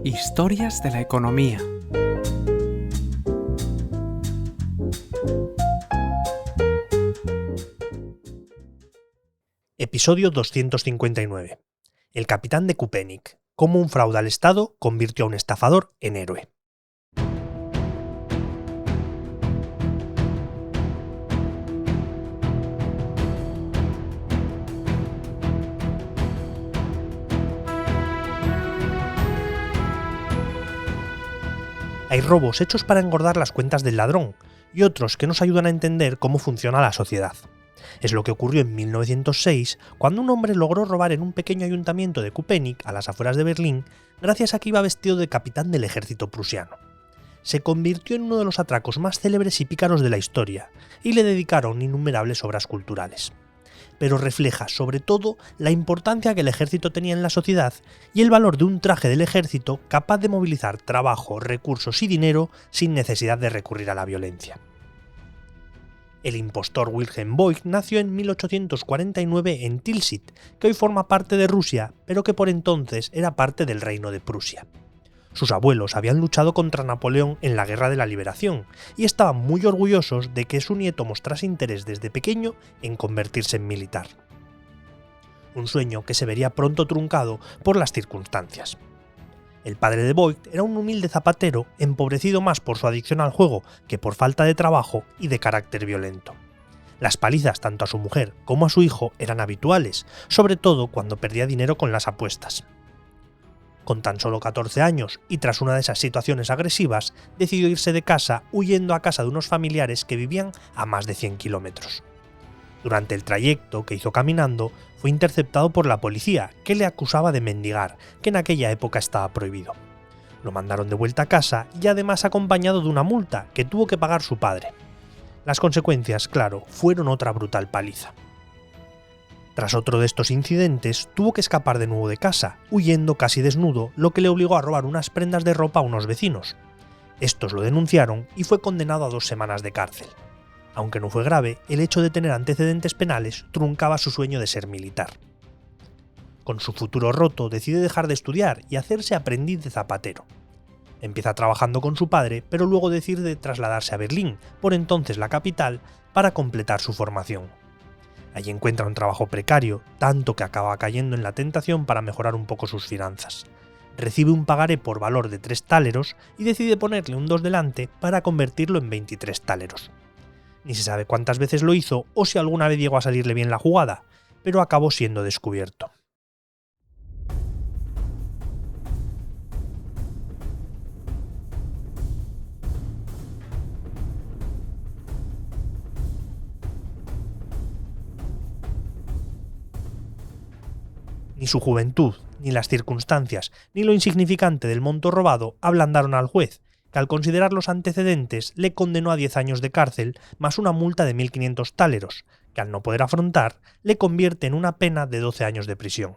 Historias de la economía. Episodio 259. El capitán de Köpenick. Cómo un fraude al Estado convirtió a un estafador en héroe. Hay robos hechos para engordar las cuentas del ladrón y otros que nos ayudan a entender cómo funciona la sociedad. Es lo que ocurrió en 1906, cuando un hombre logró robar en un pequeño ayuntamiento de Köpenick, a las afueras de Berlín, gracias a que iba vestido de capitán del ejército prusiano. Se convirtió en uno de los atracos más célebres y pícaros de la historia, y le dedicaron innumerables obras culturales. Pero refleja, sobre todo, la importancia que el ejército tenía en la sociedad y el valor de un traje del ejército capaz de movilizar trabajo, recursos y dinero sin necesidad de recurrir a la violencia. El impostor Wilhelm Voigt nació en 1849 en Tilsit, que hoy forma parte de Rusia, pero que por entonces era parte del Reino de Prusia. Sus abuelos habían luchado contra Napoleón en la Guerra de la Liberación y estaban muy orgullosos de que su nieto mostrase interés desde pequeño en convertirse en militar. Un sueño que se vería pronto truncado por las circunstancias. El padre de Voigt era un humilde zapatero, empobrecido más por su adicción al juego que por falta de trabajo y de carácter violento. Las palizas tanto a su mujer como a su hijo eran habituales, sobre todo cuando perdía dinero con las apuestas. Con tan solo 14 años y tras una de esas situaciones agresivas, decidió irse de casa huyendo a casa de unos familiares que vivían a más de 100 kilómetros. Durante el trayecto que hizo caminando, fue interceptado por la policía, que le acusaba de mendigar, que en aquella época estaba prohibido. Lo mandaron de vuelta a casa y además acompañado de una multa que tuvo que pagar su padre. Las consecuencias, claro, fueron otra brutal paliza. Tras otro de estos incidentes, tuvo que escapar de nuevo de casa, huyendo casi desnudo, lo que le obligó a robar unas prendas de ropa a unos vecinos. Estos lo denunciaron y fue condenado a 2 semanas de cárcel. Aunque no fue grave, el hecho de tener antecedentes penales truncaba su sueño de ser militar. Con su futuro roto, decide dejar de estudiar y hacerse aprendiz de zapatero. Empieza trabajando con su padre, pero luego decide trasladarse a Berlín, por entonces la capital, para completar su formación. Allí encuentra un trabajo precario, tanto que acaba cayendo en la tentación para mejorar un poco sus finanzas. Recibe un pagaré por valor de 3 táleros y decide ponerle un 2 delante para convertirlo en 23 táleros. Ni se sabe cuántas veces lo hizo o si alguna vez llegó a salirle bien la jugada, pero acabó siendo descubierto. Ni su juventud, ni las circunstancias, ni lo insignificante del monto robado ablandaron al juez, que al considerar los antecedentes le condenó a 10 años de cárcel más una multa de 1.500 táleros, que al no poder afrontar, le convierte en una pena de 12 años de prisión.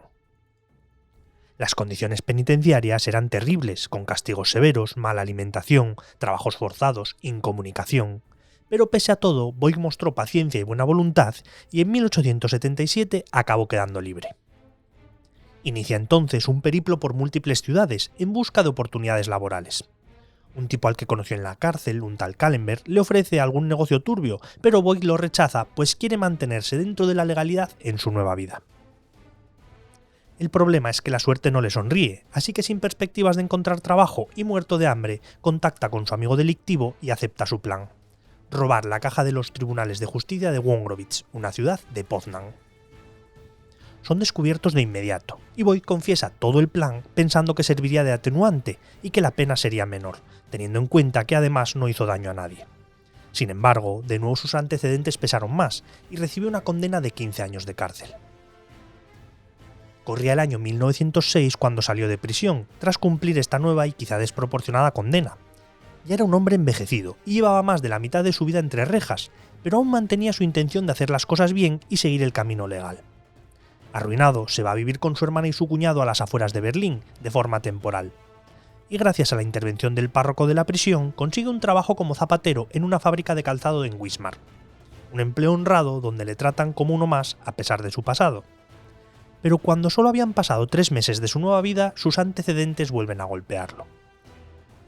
Las condiciones penitenciarias eran terribles, con castigos severos, mala alimentación, trabajos forzados, incomunicación. Pero pese a todo, Voigt mostró paciencia y buena voluntad y en 1877 acabó quedando libre. Inicia entonces un periplo por múltiples ciudades en busca de oportunidades laborales. Un tipo al que conoció en la cárcel, un tal Kallenberg, le ofrece algún negocio turbio, pero Voigt lo rechaza pues quiere mantenerse dentro de la legalidad en su nueva vida. El problema es que la suerte no le sonríe, así que sin perspectivas de encontrar trabajo y muerto de hambre, contacta con su amigo delictivo y acepta su plan: robar la caja de los tribunales de justicia de Wągrowiec, una ciudad de Poznań. Son descubiertos de inmediato, y Voigt confiesa todo el plan pensando que serviría de atenuante y que la pena sería menor, teniendo en cuenta que además no hizo daño a nadie. Sin embargo, de nuevo sus antecedentes pesaron más, y recibió una condena de 15 años de cárcel. Corría el año 1906 cuando salió de prisión, tras cumplir esta nueva y quizá desproporcionada condena. Ya era un hombre envejecido, y llevaba más de la mitad de su vida entre rejas, pero aún mantenía su intención de hacer las cosas bien y seguir el camino legal. Arruinado, se va a vivir con su hermana y su cuñado a las afueras de Berlín, de forma temporal. Y gracias a la intervención del párroco de la prisión, consigue un trabajo como zapatero en una fábrica de calzado en Wismar. un empleo honrado donde le tratan como uno más a pesar de su pasado. Pero cuando solo habían pasado 3 meses de su nueva vida, sus antecedentes vuelven a golpearlo.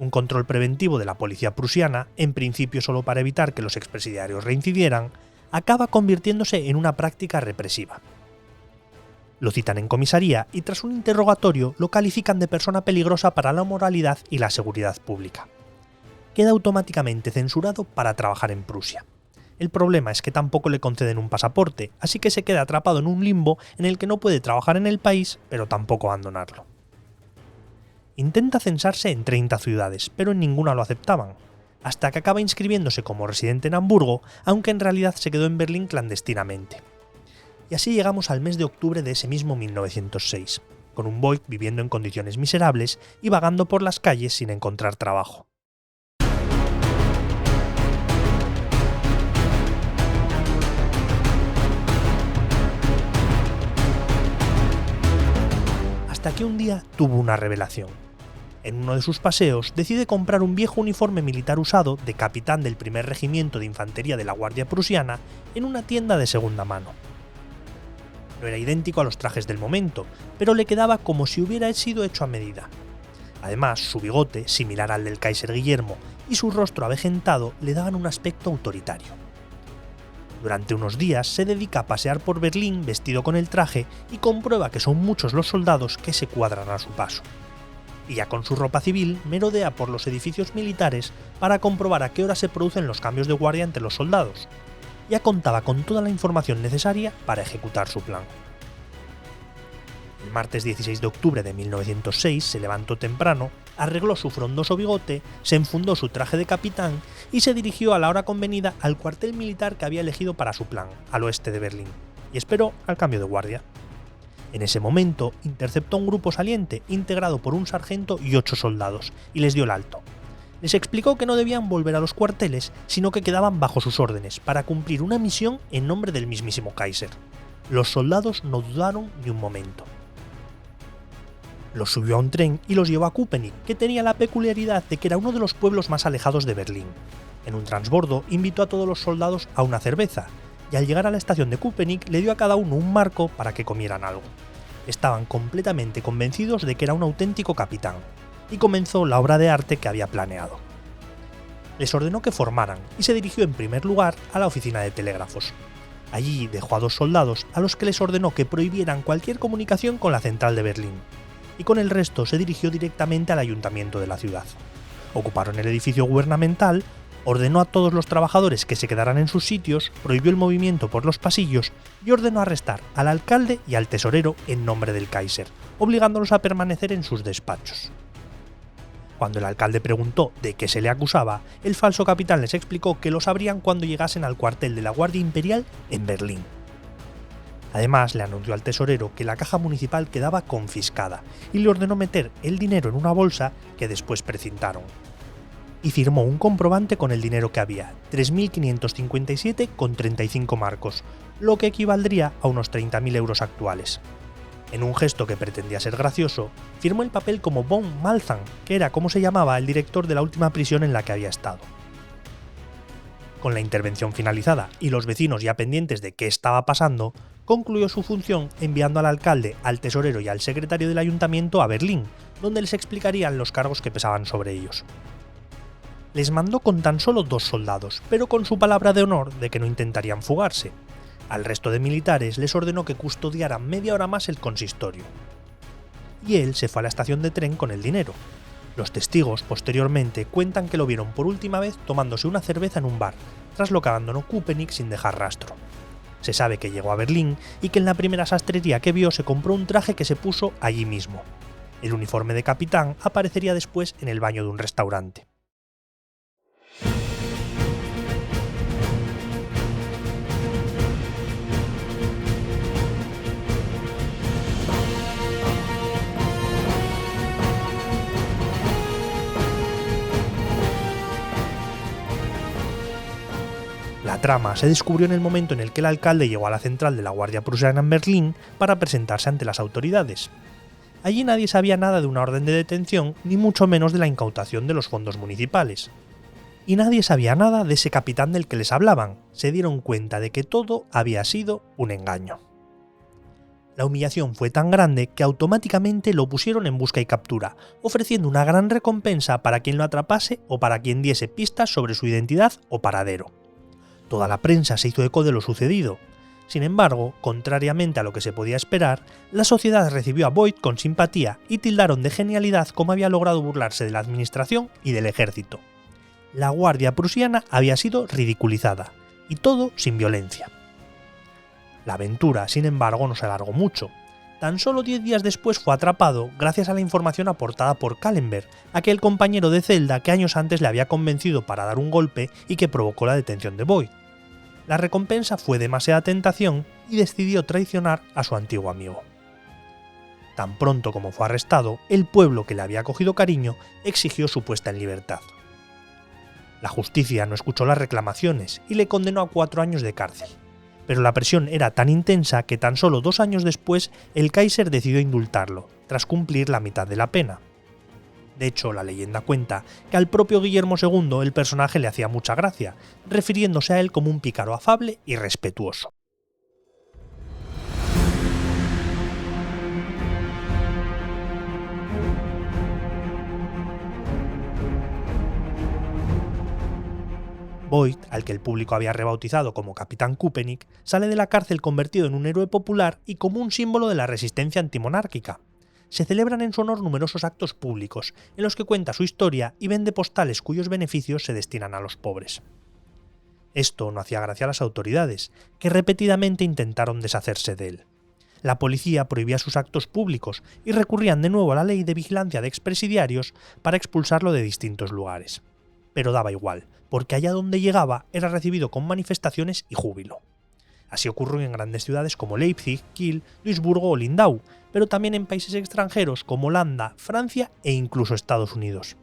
Un control preventivo de la policía prusiana, en principio solo para evitar que los expresidiarios reincidieran, acaba convirtiéndose en una práctica represiva. Lo citan en comisaría y tras un interrogatorio lo califican de persona peligrosa para la moralidad y la seguridad pública. Queda automáticamente censurado para trabajar en Prusia. El problema es que tampoco le conceden un pasaporte, así que se queda atrapado en un limbo en el que no puede trabajar en el país, pero tampoco abandonarlo. Intenta censarse en 30 ciudades, pero en ninguna lo aceptaban, hasta que acaba inscribiéndose como residente en Hamburgo, aunque en realidad se quedó en Berlín clandestinamente. Y así llegamos al mes de octubre de ese mismo 1906, con un Voigt viviendo en condiciones miserables y vagando por las calles sin encontrar trabajo. Hasta que un día tuvo una revelación. En uno de sus paseos decide comprar un viejo uniforme militar usado de capitán del primer regimiento de infantería de la Guardia Prusiana en una tienda de segunda mano. No era idéntico a los trajes del momento, pero le quedaba como si hubiera sido hecho a medida. Además, su bigote, similar al del Kaiser Guillermo, y su rostro avejentado le daban un aspecto autoritario. Durante unos días se dedica a pasear por Berlín vestido con el traje y comprueba que son muchos los soldados que se cuadran a su paso. Y ya con su ropa civil merodea por los edificios militares para comprobar a qué hora se producen los cambios de guardia entre los soldados. Ya contaba con toda la información necesaria para ejecutar su plan. El martes 16 de octubre de 1906 se levantó temprano, arregló su frondoso bigote, se enfundó su traje de capitán y se dirigió a la hora convenida al cuartel militar que había elegido para su plan, al oeste de Berlín, y esperó al cambio de guardia. En ese momento interceptó un grupo saliente integrado por un sargento y 8 soldados, y les dio el alto. Les explicó que no debían volver a los cuarteles, sino que quedaban bajo sus órdenes para cumplir una misión en nombre del mismísimo Kaiser. Los soldados no dudaron ni un momento. Los subió a un tren y los llevó a Köpenick, que tenía la peculiaridad de que era uno de los pueblos más alejados de Berlín. En un transbordo invitó a todos los soldados a una cerveza, y al llegar a la estación de Köpenick le dio a cada uno un marco para que comieran algo. Estaban completamente convencidos de que era un auténtico capitán, y comenzó la obra de arte que había planeado. Les ordenó que formaran y se dirigió en primer lugar a la oficina de telégrafos. Allí dejó a 2 soldados a los que les ordenó que prohibieran cualquier comunicación con la central de Berlín, y con el resto se dirigió directamente al ayuntamiento de la ciudad. Ocuparon el edificio gubernamental, ordenó a todos los trabajadores que se quedaran en sus sitios, prohibió el movimiento por los pasillos y ordenó arrestar al alcalde y al tesorero en nombre del Kaiser, obligándolos a permanecer en sus despachos. Cuando el alcalde preguntó de qué se le acusaba, el falso capitán les explicó que lo sabrían cuando llegasen al cuartel de la Guardia Imperial en Berlín. Además, le anunció al tesorero que la caja municipal quedaba confiscada y le ordenó meter el dinero en una bolsa que después precintaron. Y firmó un comprobante con el dinero que había, 3.557,35 marcos, lo que equivaldría a unos 30.000 euros actuales. En un gesto que pretendía ser gracioso, firmó el papel como von Malzahn, que era como se llamaba el director de la última prisión en la que había estado. Con la intervención finalizada y los vecinos ya pendientes de qué estaba pasando, concluyó su función enviando al alcalde, al tesorero y al secretario del ayuntamiento a Berlín, donde les explicarían los cargos que pesaban sobre ellos. Les mandó con tan solo 2 soldados, pero con su palabra de honor de que no intentarían fugarse. Al resto de militares les ordenó que custodiaran media hora más el consistorio. Y él se fue a la estación de tren con el dinero. Los testigos, posteriormente, cuentan que lo vieron por última vez tomándose una cerveza en un bar, tras lo que abandonó Köpenick sin dejar rastro. Se sabe que llegó a Berlín y que en la primera sastrería que vio se compró un traje que se puso allí mismo. El uniforme de capitán aparecería después en el baño de un restaurante. La trama se descubrió en el momento en el que el alcalde llegó a la central de la Guardia Prusiana en Berlín para presentarse ante las autoridades. Allí nadie sabía nada de una orden de detención, ni mucho menos de la incautación de los fondos municipales. y nadie sabía nada de ese capitán del que les hablaban. Se dieron cuenta de que todo había sido un engaño. La humillación fue tan grande que automáticamente lo pusieron en busca y captura, ofreciendo una gran recompensa para quien lo atrapase o para quien diese pistas sobre su identidad o paradero. Toda la prensa se hizo eco de lo sucedido. Sin embargo, contrariamente a lo que se podía esperar, la sociedad recibió a Boyd con simpatía y tildaron de genialidad cómo había logrado burlarse de la administración y del ejército. La guardia prusiana había sido ridiculizada, y todo sin violencia. La aventura, sin embargo, no se alargó mucho. Tan solo 10 días después fue atrapado gracias a la información aportada por Kallenberg, aquel compañero de celda que años antes le había convencido para dar un golpe y que provocó la detención de Boyd. La recompensa fue demasiada tentación y decidió traicionar a su antiguo amigo. Tan pronto como fue arrestado, el pueblo que le había cogido cariño exigió su puesta en libertad. La justicia no escuchó las reclamaciones y le condenó a 4 años de cárcel. Pero la presión era tan intensa que tan solo 2 años después el Kaiser decidió indultarlo, tras cumplir la mitad de la pena. De hecho, la leyenda cuenta que al propio Guillermo II el personaje le hacía mucha gracia, refiriéndose a él como un pícaro afable y respetuoso. Boyd, al que el público había rebautizado como Capitán Köpenick, sale de la cárcel convertido en un héroe popular y como un símbolo de la resistencia antimonárquica. Se celebran en su honor numerosos actos públicos, en los que cuenta su historia y vende postales cuyos beneficios se destinan a los pobres. Esto no hacía gracia a las autoridades, que repetidamente intentaron deshacerse de él. La policía prohibía sus actos públicos y recurrían de nuevo a la ley de vigilancia de expresidiarios para expulsarlo de distintos lugares. Pero daba igual, porque allá donde llegaba era recibido con manifestaciones y júbilo. Así ocurrió en grandes ciudades como Leipzig, Kiel, Duisburgo o Lindau, pero también en países extranjeros como Holanda, Francia e incluso Estados Unidos.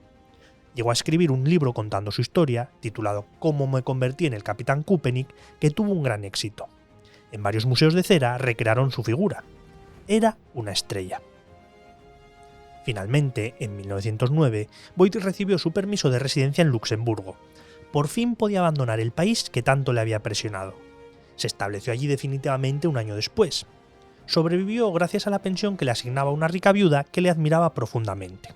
Llegó a escribir un libro contando su historia, titulado Cómo me convertí en el Capitán Köpenick, que tuvo un gran éxito. En varios museos de cera recrearon su figura. Era una estrella. Finalmente, en 1909, Boyd recibió su permiso de residencia en Luxemburgo. Por fin podía abandonar el país que tanto le había presionado. Se estableció allí definitivamente un año después. Sobrevivió gracias a la pensión que le asignaba una rica viuda que le admiraba profundamente.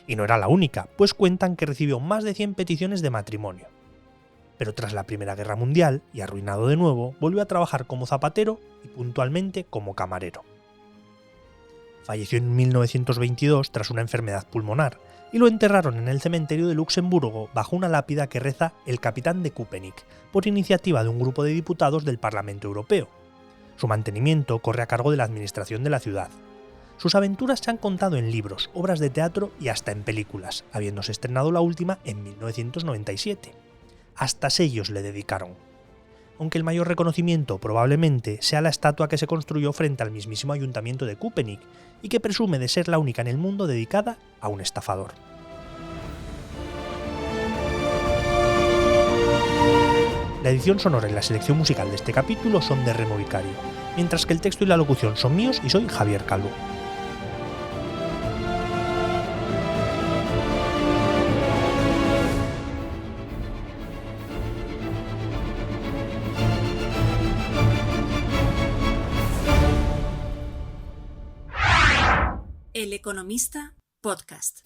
Y no era la única, pues cuentan que recibió más de 100 peticiones de matrimonio. Pero tras la Primera Guerra Mundial, y arruinado de nuevo, volvió a trabajar como zapatero y puntualmente como camarero. Falleció en 1922 tras una enfermedad pulmonar, y lo enterraron en el cementerio de Luxemburgo bajo una lápida que reza El Capitán de Köpenick, por iniciativa de un grupo de diputados del Parlamento Europeo. Su mantenimiento corre a cargo de la administración de la ciudad. Sus aventuras se han contado en libros, obras de teatro y hasta en películas, habiéndose estrenado la última en 1997. Hasta sellos le dedicaron. Aunque el mayor reconocimiento probablemente sea la estatua que se construyó frente al mismísimo ayuntamiento de Köpenick y que presume de ser la única en el mundo dedicada a un estafador. La edición sonora y la selección musical de este capítulo son de Remo Vicario, mientras que el texto y la locución son míos y soy Javier Calvo. El Economista Podcast.